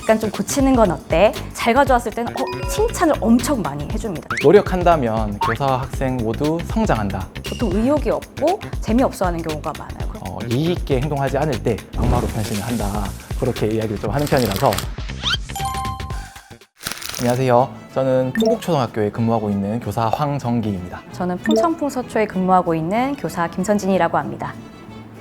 약간 좀 고치는 건 어때? 잘 가져왔을 때는 칭찬을 엄청 많이 해줍니다. 노력한다면 교사, 학생 모두 성장한다. 보통 의욕이 없고 재미없어 하는 경우가 많아요. 예의 있게 행동하지 않을 때 악마로 변신을 한다. 그렇게 이야기를 좀 하는 편이라서. 안녕하세요. 저는 풍국초등학교에 근무하고 있는 교사 황정기입니다. 저는 풍천풍서초에 근무하고 있는 교사 김선진이라고 합니다.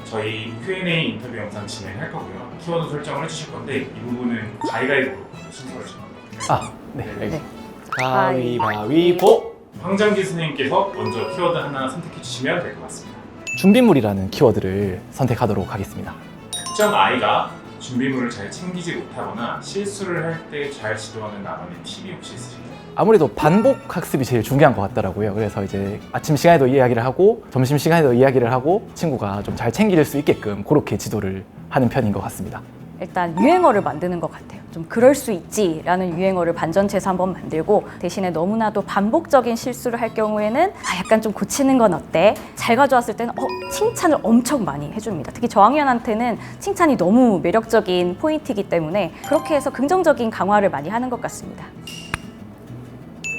저희 Q&A 인터뷰 영상 진행할 거고요. 키워드 설정을 해주실 건데 이 부분은 가위바위보로 순서를 정합니다. 네, 알겠습니다. 가위. 가위바위보! 황정기 선생님께서 먼저 키워드 하나 선택해 주시면 될 것 같습니다. 준비물이라는 키워드를 선택하도록 하겠습니다. 특정 아이가 준비물을 잘 챙기지 못하거나 실수를 할 때 잘 지도하는 나만의 팁이 혹시 있으신가요? 아무래도 반복 학습이 제일 중요한 것 같더라고요. 그래서 이제 아침 시간에도 이야기를 하고 점심 시간에도 이야기를 하고 친구가 좀 잘 챙길 수 있게끔 그렇게 지도를 하는 편인 것 같습니다. 일단 유행어를 만드는 것 같아요. 좀 그럴 수 있지라는 유행어를 반전체에서 한번 만들고 대신에 너무나도 반복적인 실수를 할 경우에는 약간 좀 고치는 건 어때? 잘 가져왔을 때는 칭찬을 엄청 많이 해줍니다. 특히 저학년한테는 칭찬이 너무 매력적인 포인트이기 때문에 그렇게 해서 긍정적인 강화를 많이 하는 것 같습니다.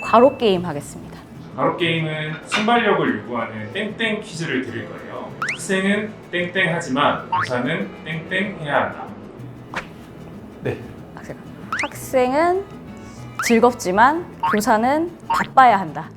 괄호 게임 하겠습니다. 바로 게임은 순발력을 요구하는 땡땡 퀴즈를 드릴 거예요. 학생은 땡땡하지만 교사는 땡땡해야 한다. 네. 학생은 즐겁지만 교사는 바빠야 한다.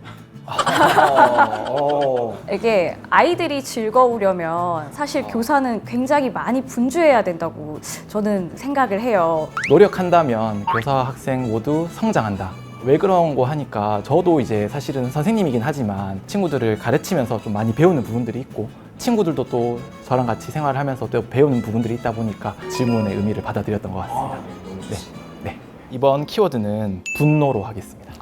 이게 아이들이 즐거우려면 사실 교사는 굉장히 많이 분주해야 된다고 저는 생각을 해요. 노력한다면 교사, 학생 모두 성장한다. 왜 그런 거 하니까 저도 이제 사실은 선생님이긴 하지만 친구들을 가르치면서 좀 많이 배우는 부분들이 있고 친구들도 또 저랑 같이 생활하면서 또 배우는 부분들이 있다 보니까 질문의 의미를 받아들였던 것 같습니다. 네, 너무 좋습니다. 네. 이번 키워드는 분노로 하겠습니다.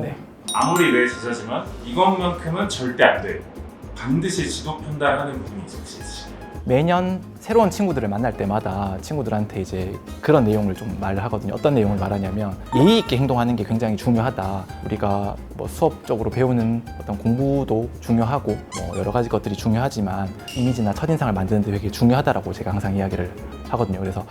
네. 아무리 내 제자지만 이것만큼은 절대 안 돼. 반드시 지도 편달하는 부분이 혹시 있으신가요? 매년 새로운 친구들을 만날 때마다 친구들한테 이제 그런 내용을 좀 말을 하거든요. 어떤 내용을 말하냐면 예의 있게 행동하는 게 굉장히 중요하다. 우리가 뭐 수업적으로 배우는 어떤 공부도 중요하고 뭐 여러 가지 것들이 중요하지만 이미지나 첫인상을 만드는 데 되게 중요하다라고 제가 항상 이야기를 하거든요. 그래서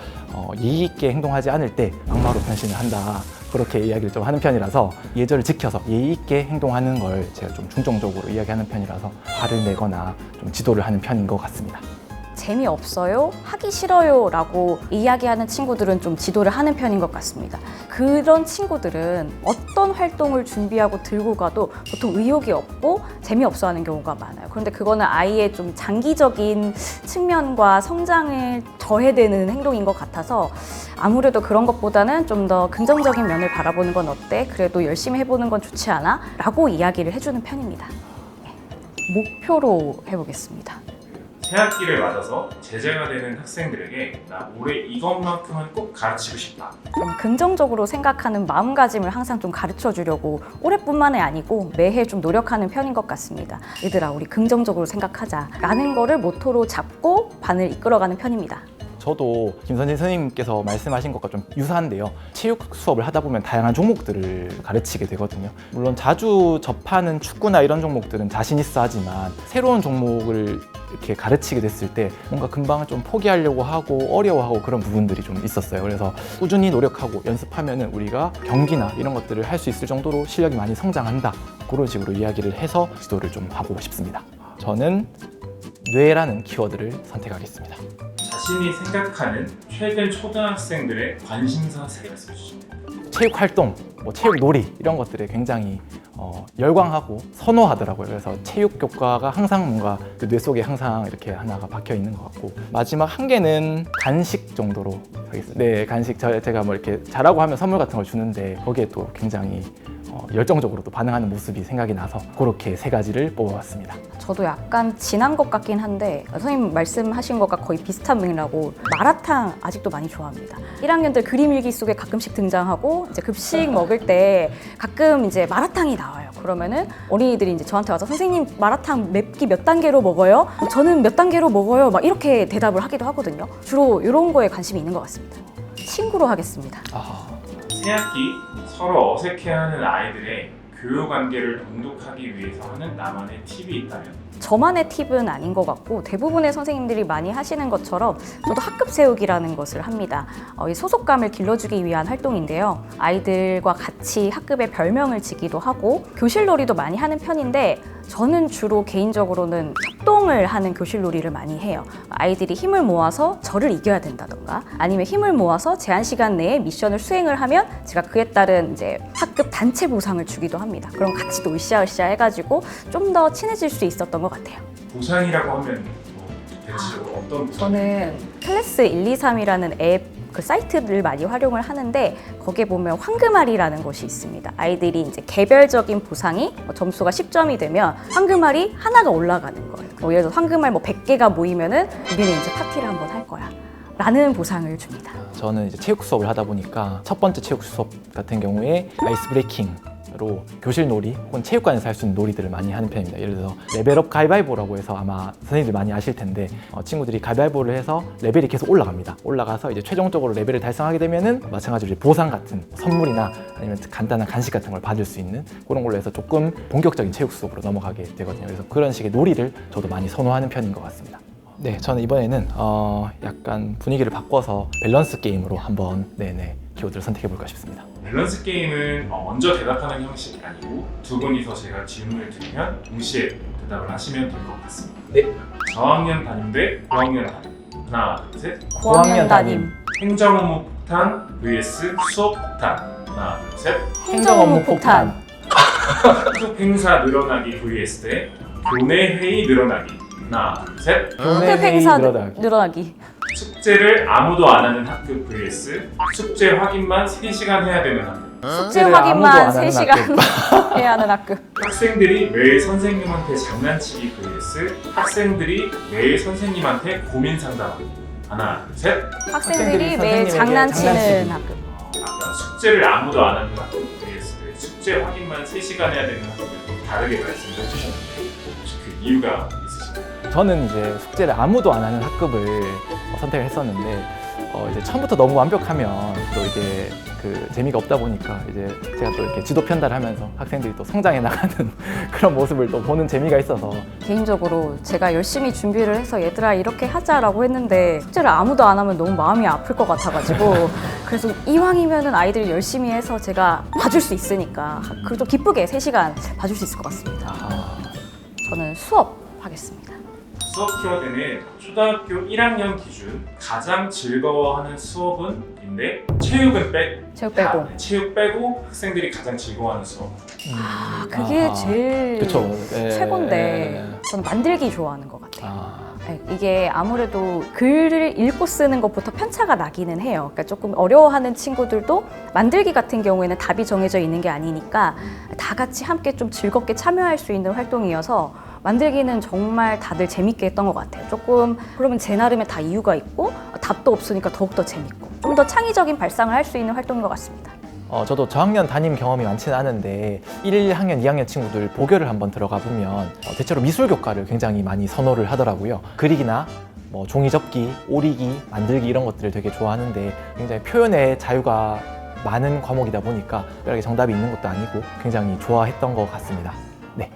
예의 있게 행동하지 않을 때 악마로 변신을 한다. 그렇게 이야기를 좀 하는 편이라서 예절을 지켜서 예의 있게 행동하는 걸 제가 좀 중점적으로 이야기하는 편이라서 화를 내거나 좀 지도를 하는 편인 것 같습니다. 재미없어요? 하기 싫어요? 라고 이야기하는 친구들은 좀 지도를 하는 편인 것 같습니다. 그런 친구들은 어떤 활동을 준비하고 들고 가도 보통 의욕이 없고 재미없어 하는 경우가 많아요. 그런데 그거는 아이의 좀 장기적인 측면과 성장을 저해되는 행동인 것 같아서 아무래도 그런 것보다는 좀 더 긍정적인 면을 바라보는 건 어때? 그래도 열심히 해보는 건 좋지 않아? 라고 이야기를 해주는 편입니다. 목표로 해보겠습니다. 새학기를 맞아서 제자가 되는 학생들에게 나 올해 이것만큼은 꼭 가르치고 싶다. 좀 긍정적으로 생각하는 마음가짐을 항상 좀 가르쳐 주려고 올해뿐만이 아니고 매해 좀 노력하는 편인 것 같습니다. 얘들아, 우리 긍정적으로 생각하자 라는 거를 모토로 잡고 반을 이끌어가는 편입니다. 저도 김선진 선생님께서 말씀하신 것과 좀 유사한데요. 체육 수업을 하다 보면 다양한 종목들을 가르치게 되거든요. 물론 자주 접하는 축구나 이런 종목들은 자신 있어 하지만 새로운 종목을 이렇게 가르치게 됐을 때 뭔가 금방 좀 포기하려고 하고 어려워하고 그런 부분들이 좀 있었어요. 그래서 꾸준히 노력하고 연습하면은 우리가 경기나 이런 것들을 할 수 있을 정도로 실력이 많이 성장한다. 그런 식으로 이야기를 해서 지도를 좀 하고 싶습니다. 저는 뇌라는 키워드를 선택하겠습니다. 자신이 생각하는 최근 초등학생들의 관심사 세 말씀해 주시면 됩니다. 체육 활동, 뭐 체육 놀이 이런 것들에 굉장히 열광하고 선호하더라고요. 그래서 체육 교과가 항상 뭔가 그 뇌 속에 항상 이렇게 하나가 박혀 있는 것 같고 마지막 한 개는 간식 정도로 하겠습니다. 네, 간식 제가 뭐 이렇게 잘하고 하면 선물 같은 걸 주는데 거기에 또 굉장히 열정적으로 또 반응하는 모습이 생각이 나서 그렇게 세 가지를 뽑아봤습니다. 저도 약간 지난 것 같긴 한데 선생님 말씀하신 것과 거의 비슷한 맥락으로 마라탕 아직도 많이 좋아합니다. 1학년들 그림 일기 속에 가끔씩 등장하고 이제 급식 먹을 때 가끔 이제 마라탕이 나와요. 그러면은 어린이들이 이제 저한테 와서 선생님 마라탕 맵기 몇 단계로 먹어요? 저는 몇 단계로 먹어요? 막 이렇게 대답을 하기도 하거든요. 주로 이런 거에 관심이 있는 것 같습니다. 친구로 하겠습니다. 새학기 서로 어색해하는 아이들의 교육 관계를 돈독하기 위해서 하는 나만의 팁이 있다면? 저만의 팁은 아닌 것 같고 대부분의 선생님들이 많이 하시는 것처럼 저도 학급 세우기라는 것을 합니다. 이 소속감을 길러주기 위한 활동인데요. 아이들과 같이 학급에 별명을 지기도 하고 교실놀이도 많이 하는 편인데 저는 주로 개인적으로는 협동을 하는 교실놀이를 많이 해요. 아이들이 힘을 모아서 저를 이겨야 된다던가 아니면 힘을 모아서 제한 시간 내에 미션을 수행을 하면 제가 그에 따른 이제 학급 단체 보상을 주기도 합니다. 그럼 같이 또 으쌰으쌰 해가지고 좀 더 친해질 수 있었던 것 같아요. 보상이라고 하면 뭐 대체적으로 어떤 보상? 저는 클래스 123이라는 앱 그 사이트를 많이 활용을 하는데 거기에 보면 황금알이라는 것이 있습니다. 아이들이 이제 개별적인 보상이 점수가 10점이 되면 황금알이 하나가 올라가는 거예요. 예를 들어서 황금알 뭐 100개가 모이면은 우리는 이제 파티를 한번 할 거야 라는 보상을 줍니다. 저는 이제 체육 수업을 하다 보니까 첫 번째 체육 수업 같은 경우에 아이스 브레이킹으로 교실 놀이 혹은 체육관에서 할 수 있는 놀이들을 많이 하는 편입니다. 예를 들어서 레벨업 가위바위보라고 해서 아마 선생님들 많이 아실 텐데 친구들이 가위바위보를 해서 레벨이 계속 올라갑니다. 올라가서 이제 최종적으로 레벨을 달성하게 되면은 마찬가지로 이제 보상 같은 선물이나 아니면 간단한 간식 같은 걸 받을 수 있는 그런 걸로 해서 조금 본격적인 체육 수업으로 넘어가게 되거든요. 그래서 그런 식의 놀이를 저도 많이 선호하는 편인 것 같습니다. 네, 저는 이번에는 약간 분위기를 바꿔서 밸런스 게임으로 한번 키워드를 선택해 볼까 싶습니다. 밸런스 게임은 먼저 대답하는 형식이 아니고 두 분이서 제가 질문을 드리면 동시에 대답을 하시면 될 것 같습니다. 네. 저학년 담임 대 고학년 담임. 하나, 둘, 셋. 고학년 담임. 행정업무 폭탄 vs 수업 폭탄. 하나, 둘, 셋. 행정업무 폭탄. 학급 행사 늘어나기 vs 대 교내 회의 늘어나기. 하나, 둘, 셋. 교내 학급 회의 행사 늘어나기. 늘어나기. 숙제를 아무도 안 하는 학급 vs 숙제 확인만 3시간 해야 되는 학급. 숙제 숙제를 아무도 확인만 안 하는 3시간 해야 하는 학급. 학생들이 매일 선생님한테 장난치기 vs 학생들이 매일 선생님한테 고민 상담하기. 하나, 둘, 셋. 학생들이 선생님에게 매일 장난치는 장난치기. 학급. 아까 숙제를 아무도 안 하는 학급 vs 숙제 확인만 3시간 해야 되는 학급을 좀 다르게 말씀해 주셨는데 혹시 그 이유가 있으신가요? 저는 이제 숙제를 아무도 안 하는 학급을 선택을 했었는데 이제 처음부터 너무 완벽하면 또 이게 그 재미가 없다 보니까 이제 제가 또 이렇게 지도 편달을 하면서 학생들이 또 성장해 나가는 그런 모습을 또 보는 재미가 있어서 개인적으로 제가 열심히 준비를 해서 얘들아 이렇게 하자라고 했는데 숙제를 아무도 안 하면 너무 마음이 아플 것 같아가지고 그래서 이왕이면은 아이들이 열심히 해서 제가 봐줄 수 있으니까 그리고 좀 기쁘게 3시간 봐줄 수 있을 것 같습니다. 저는 수업 하겠습니다. 수업 키워드는 초등학교 1학년 기준 가장 즐거워하는 수업은인데 체육은 체육 빼고. 체육 빼고 학생들이 가장 즐거워하는 수업. 그게 제일 그쵸. 최고인데 저는 만들기 좋아하는 것 같아요. 아, 네, 이게 아무래도 글을 읽고 쓰는 것부터 편차가 나기는 해요. 그러니까 조금 어려워하는 친구들도 만들기 같은 경우에는 답이 정해져 있는 게 아니니까 다 같이 함께 좀 즐겁게 참여할 수 있는 활동이어서 만들기는 정말 다들 재밌게 했던 것 같아요. 조금 그러면 제 나름의 다 이유가 있고 답도 없으니까 더욱더 재밌고 좀 더 창의적인 발상을 할 수 있는 활동인 것 같습니다. 저도 저학년 담임 경험이 많지는 않은데 1학년, 2학년 친구들 보교를 한번 들어가 보면 대체로 미술 교과를 굉장히 많이 선호를 하더라고요. 그리기나 뭐 종이접기, 오리기, 만들기 이런 것들을 되게 좋아하는데 굉장히 표현의 자유가 많은 과목이다 보니까 특별하게 정답이 있는 것도 아니고 굉장히 좋아했던 것 같습니다. 네.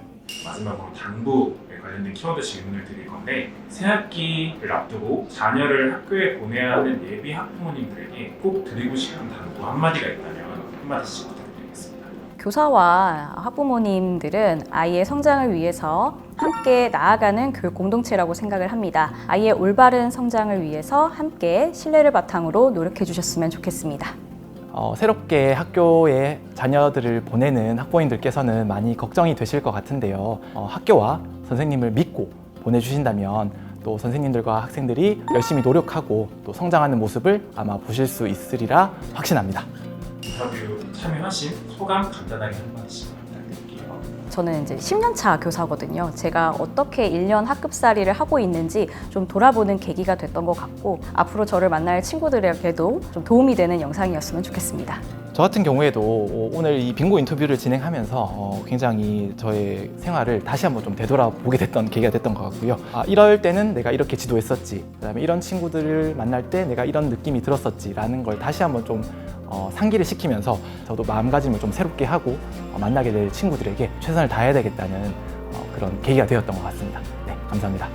마지막으로 당부에 관련된 키워드 질문을 드릴 건데 새학기를 앞두고 자녀를 학교에 보내야 하는 예비 학부모님들에게 꼭 드리고 싶은 당부 한마디가 있다면 한마디씩 부탁드리겠습니다. 교사와 학부모님들은 아이의 성장을 위해서 함께 나아가는 교육 공동체라고 생각을 합니다. 아이의 올바른 성장을 위해서 함께 신뢰를 바탕으로 노력해 주셨으면 좋겠습니다. 새롭게 학교에 자녀들을 보내는 학부모님들께서는 많이 걱정이 되실 것 같은데요. 학교와 선생님을 믿고 보내주신다면 또 선생님들과 학생들이 열심히 노력하고 또 성장하는 모습을 아마 보실 수 있으리라 확신합니다. 인터뷰 참여하신 소감 간단하게 한마디씩 부탁드릴게요. 저는 이제 10년차 교사거든요. 제가 어떻게 1년 학급살이를 하고 있는지 좀 돌아보는 계기가 됐던 것 같고 앞으로 저를 만날 친구들에게도 좀 도움이 되는 영상이었으면 좋겠습니다. 저 같은 경우에도 오늘 이 빙고 인터뷰를 진행하면서 굉장히 저의 생활을 다시 한번 좀 되돌아보게 됐던 계기가 됐던 것 같고요. 이럴 때는 내가 이렇게 지도했었지, 그다음에 이런 친구들을 만날 때 내가 이런 느낌이 들었었지라는 걸 다시 한번 좀 상기를 시키면서 저도 마음가짐을 좀 새롭게 하고 만나게 될 친구들에게 최선을 다해야 되겠다는 그런 계기가 되었던 것 같습니다. 네, 감사합니다.